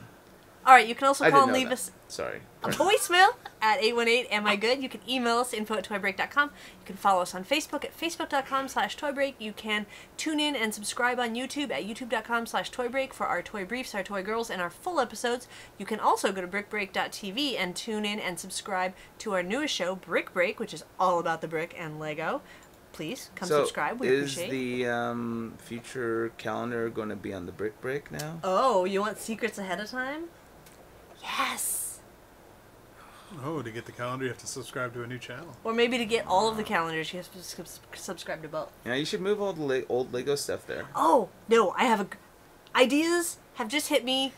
All right, you can also I call didn't and know leave that. us Sorry. a voicemail at 818 Am I Good? You can email us info@toybreak.com. You can follow us on Facebook at facebook.com/toybreak. You can tune in and subscribe on YouTube at youtube.com/toybreak for our toy briefs, our toy girls, and our full episodes. You can also go to brickbreak.tv and tune in and subscribe to our newest show, Brick Break, which is all about the brick and Lego. Please come subscribe. We is appreciate it. the future calendar going to be on the Brick Break now? Oh, you want secrets ahead of time? Yes. Oh, to get the calendar, you have to subscribe to a new channel. Or maybe to get all of the calendars, you have to subscribe to both. Yeah, you should move all the old Lego stuff there. Oh, no, I have ideas have just hit me.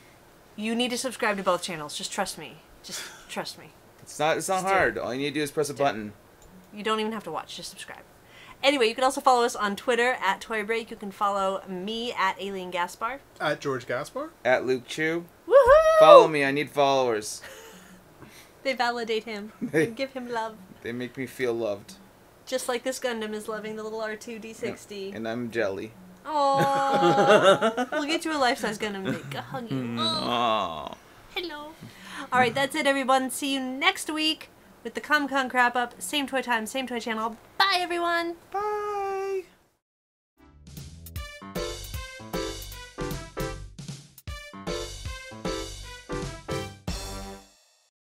You need to subscribe to both channels. Just trust me. Just trust me. It's not Just do hard. it. All you need to do is press a button. You don't even have to watch. Just subscribe. Anyway, you can also follow us on Twitter at Toy Break. You can follow me at Alien Gaspar. At George Gaspar? At Luke Chu. Woohoo! Follow me. I need followers. They validate him. And give him love. They make me feel loved. Just like this Gundam is loving the little R2-D60. And I'm jelly. Aww. We'll get you a life-size Gundam and make a huggy. Aww. Hello. All right, that's it, everyone. See you next week with the Comic-Con crap up. Same toy time, same toy channel. Bye, everyone! Bye.